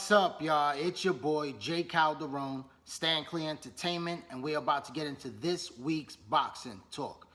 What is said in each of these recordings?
What's up, y'all? It's your boy, Jay Calderon, Stand Clear Entertainment, and we're about to get into this week's boxing talk.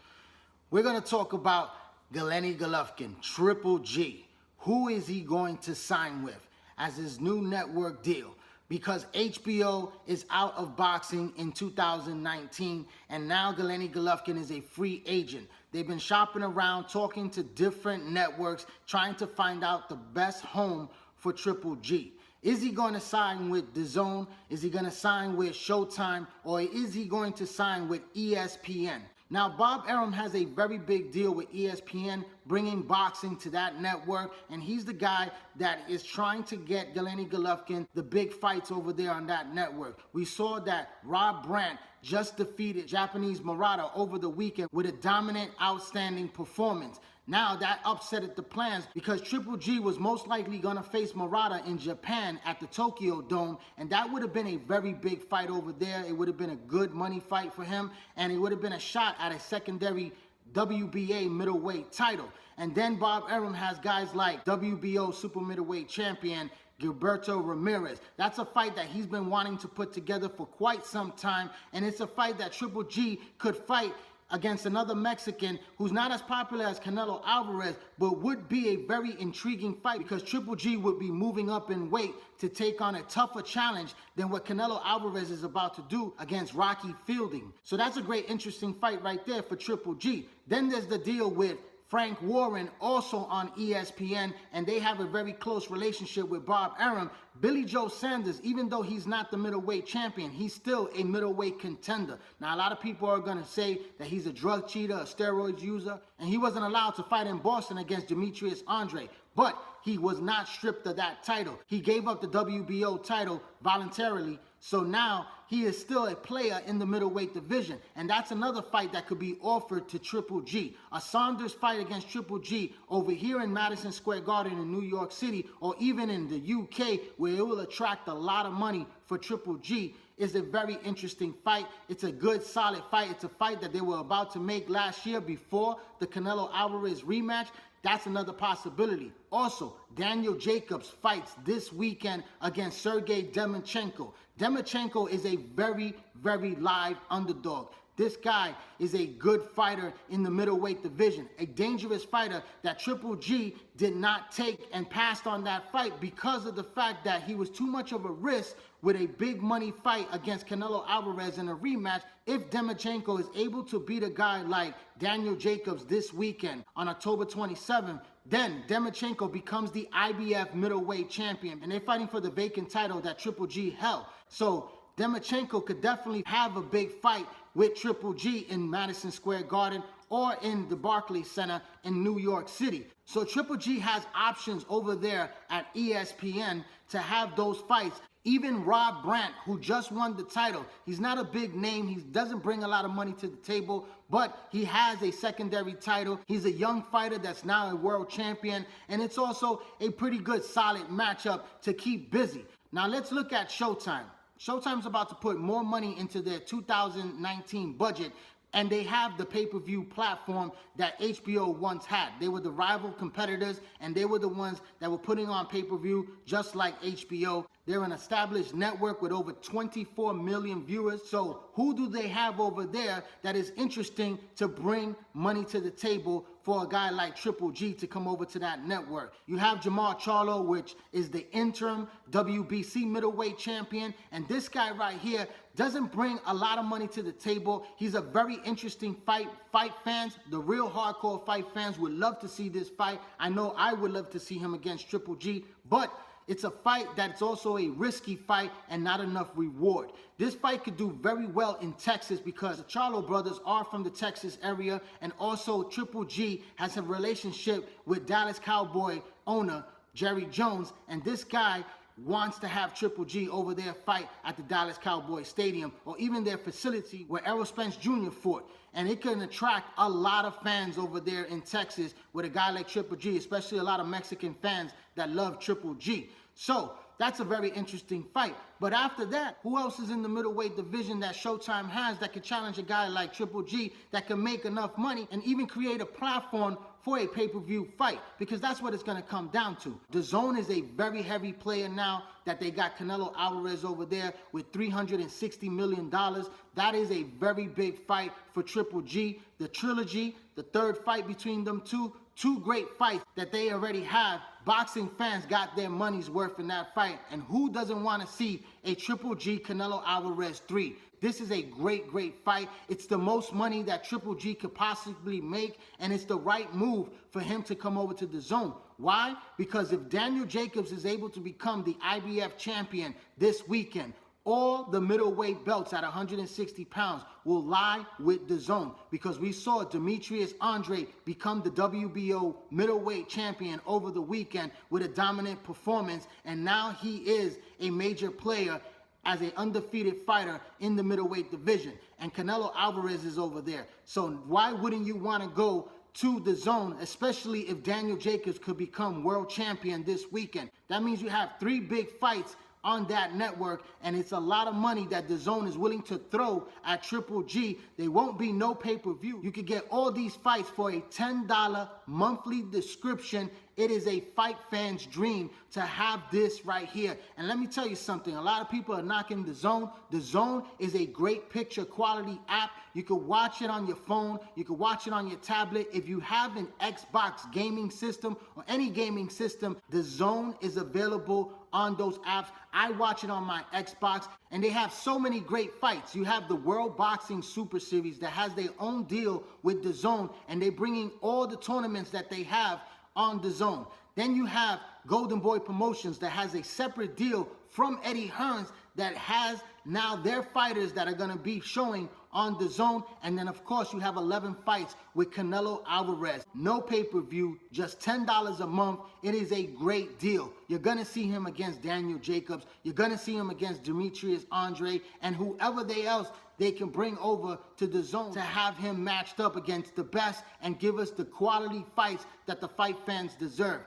We're going to talk about Gennady Golovkin, Triple G. Who is he going to sign with as his new network deal? Because HBO is out of boxing in 2019, and now Gennady Golovkin is a free agent. They've been shopping around, talking to different networks, trying to find out the best home for Triple G. Is he going to sign with Dazn? Is he going to sign with Showtime? Or is he going to sign with ESPN? Now, Bob Arum has a very big deal with ESPN, bringing boxing to that network, and he's the guy that is trying to get Gennady Golovkin the big fights over there on that network. We saw that Rob Brandt just defeated Japanese Murata over the weekend with a dominant, outstanding performance. Now that upset the plans because Triple G was most likely going to face Murata in Japan at the Tokyo Dome, and that would have been a very big fight over there. It would have been a good money fight for him, and it would have been a shot at a secondary WBA middleweight title. And then Bob Arum has guys like WBO super middleweight champion Gilberto Ramirez. That's a fight that he's been wanting to put together for quite some time, and it's a fight that Triple G could fight against another Mexican who's not as popular as Canelo Alvarez, but would be a very intriguing fight because Triple G would be moving up in weight to take on a tougher challenge than what Canelo Alvarez is about to do against Rocky Fielding. So that's a great, interesting fight right there for Triple G. Then there's the deal with Frank Warren, also on ESPN, and they have a very close relationship with Bob Arum. Billy Joe Sanders, even though he's not the middleweight champion, he's still a middleweight contender. Now, a lot of people are going to say that he's a drug cheater, a steroids user, and he wasn't allowed to fight in Boston against Demetrius Andre. But he was not stripped of that title. He gave up the WBO title voluntarily, so now he is still a player in the middleweight division. And that's another fight that could be offered to Triple G. A Saunders fight against Triple G over here in Madison Square Garden in New York City, or even in the UK, where it will attract a lot of money for Triple G, is a very interesting fight. It's a good, solid fight. It's a fight that they were about to make last year before the Canelo Alvarez rematch. That's another possibility. Also, Daniel Jacobs fights this weekend against Sergey Derevyanchenko. Derevyanchenko is a very, very live underdog. This guy is a good fighter in the middleweight division, a dangerous fighter that Triple G did not take and passed on that fight because of the fact that he was too much of a risk with a big money fight against Canelo Alvarez in a rematch. If Derevyanchenko is able to beat a guy like Daniel Jacobs this weekend on October 27th, then Derevyanchenko becomes the IBF middleweight champion, and they're fighting for the vacant title that Triple G held. So Derevyanchenko could definitely have a big fight with Triple G in Madison Square Garden or in the Barclays Center in New York City. So Triple G has options over there at ESPN to have those fights. Even Rob Brandt, who just won the title, he's not a big name. He doesn't bring a lot of money to the table, but he has a secondary title. He's a young fighter that's now a world champion, and it's also a pretty good, solid matchup to keep busy. Now let's look at Showtime. Showtime's about to put more money into their 2019 budget, and they have the pay-per-view platform that HBO once had. They were the rival competitors, and they were the ones that were putting on pay-per-view just like HBO. They're an established network with over 24 million viewers. So who do they have over there that is interesting to bring money to the table for a guy like Triple G to come over to that network? You have Jamal Charlo, which is the interim WBC middleweight champion. And this guy right here doesn't bring a lot of money to the table. He's a very interesting fight. Fight fans, the real hardcore fight fans, would love to see this fight. I know I would love to see him against Triple G, but it's a fight that's also a risky fight and not enough reward. This fight could do very well in Texas because the Charlo brothers are from the Texas area, and also Triple G has a relationship with Dallas Cowboy owner Jerry Jones, and this guy wants to have Triple G over there fight at the Dallas Cowboy Stadium or even their facility where Errol Spence Jr. fought. And it can attract a lot of fans over there in Texas with a guy like Triple G, especially a lot of Mexican fans that love Triple G. So that's a very interesting fight. But after that, who else is in the middleweight division that Showtime has that could challenge a guy like Triple G that can make enough money and even create a platform for a pay-per-view fight, because that's what it's going to come down to. Dazn is a very heavy player now that they got Canelo Alvarez over there with $360 million. That is a very big fight for Triple G. The trilogy, the third fight between them two great fights that they already have. Boxing fans got their money's worth in that fight, and who doesn't want to see a Triple G Canelo Alvarez 3? This is a great fight. It's the most money that Triple G could possibly make, and it's the right move for him to come over to Dazn. Why? Because if Daniel Jacobs is able to become the IBF champion this weekend, all the middleweight belts at 160 pounds will lie with Dazn, because we saw Demetrius Andre become the WBO middleweight champion over the weekend with a dominant performance, and now he is a major player as an undefeated fighter in the middleweight division. And Canelo Alvarez is over there. So why wouldn't you want to go to Dazn, especially if Daniel Jacobs could become world champion this weekend? That means you have 3 big fights on that network, and it's a lot of money that Dazn is willing to throw at Triple G. There won't be no pay-per-view. You could get all these fights for a $10 monthly subscription. It is a fight fan's dream to have this right here. And let me tell you something. A lot of people are knocking Dazn. Dazn is a great picture quality app. You can watch it on your phone. You can watch it on your tablet. If you have an Xbox gaming system or any gaming system, Dazn is available on those apps. I watch it on my Xbox, and they have so many great fights. You have the World Boxing Super Series that has their own deal with Dazn, and they're bringing all the tournaments that they have on Dazn. Then you have Golden Boy Promotions that has a separate deal from Eddie Hearns that has now their fighters that are going to be showing on Dazn. And then of course you have 11 fights with Canelo Alvarez. No pay-per-view, just $10 a month. It is a great deal. You're going to see him against Daniel Jacobs. You're going to see him against Demetrius Andre and whoever else they can bring over to Dazn to have him matched up against the best and give us the quality fights that the fight fans deserve.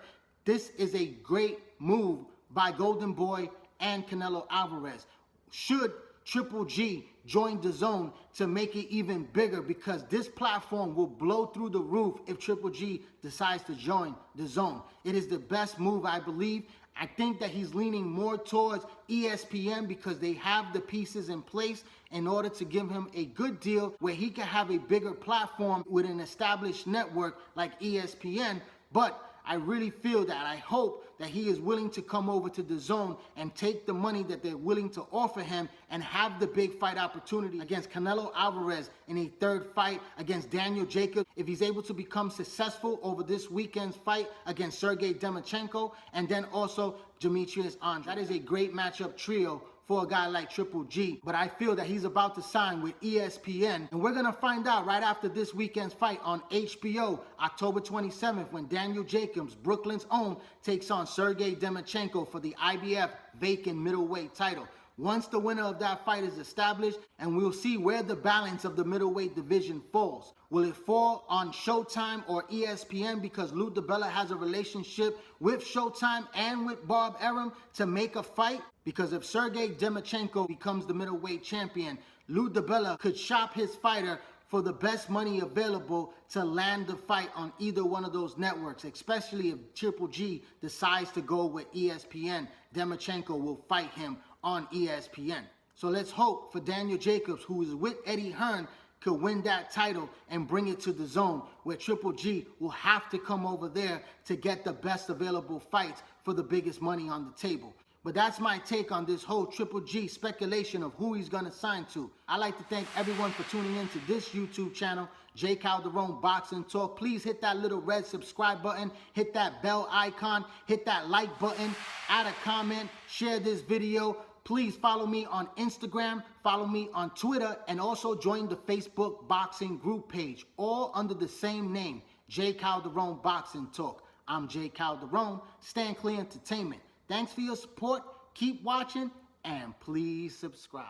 This is a great move by Golden Boy and Canelo Alvarez. Should Triple G join Dazn to make it even bigger, because this platform will blow through the roof if Triple G decides to join Dazn. It is the best move, I believe. I think that he's leaning more towards ESPN because they have the pieces in place in order to give him a good deal where he can have a bigger platform with an established network like ESPN. But I really feel that, I hope that he is willing to come over to Dazn and take the money that they're willing to offer him and have the big fight opportunity against Canelo Alvarez in a third fight against Daniel Jacobs. If he's able to become successful over this weekend's fight against Sergey Derevyanchenko and then also Demetrius Andre. That is a great matchup trio for a guy like Triple G, but I feel that he's about to sign with ESPN, and we're gonna find out right after this weekend's fight on HBO, October 27th, when Daniel Jacobs, Brooklyn's own, takes on Sergey Derevyanchenko for the IBF Vacant Middleweight Title. Once the winner of that fight is established, and we'll see where the balance of the middleweight division falls. Will it fall on Showtime or ESPN because Lou DiBella has a relationship with Showtime and with Bob Arum to make a fight? Because if Sergey Derevyanchenko becomes the middleweight champion, Lou DiBella could shop his fighter for the best money available to land the fight on either one of those networks, especially if Triple G decides to go with ESPN. Derevyanchenko will fight him on ESPN. So let's hope for Daniel Jacobs, who is with Eddie Hearn, could win that title and bring it to Dazn, where Triple G will have to come over there to get the best available fights for the biggest money on the table. But that's my take on this whole Triple G speculation of who he's going to sign to. I'd like to thank everyone for tuning in to this YouTube channel, J. Calderon Boxing Talk. Please hit that little red subscribe button, hit that bell icon, hit that like button, add a comment, share this video. Please follow me on Instagram, follow me on Twitter, and also join the Facebook boxing group page, all under the same name, J. Calderon Boxing Talk. I'm J. Calderon, Stand Clear Entertainment. Thanks for your support, keep watching, and please subscribe.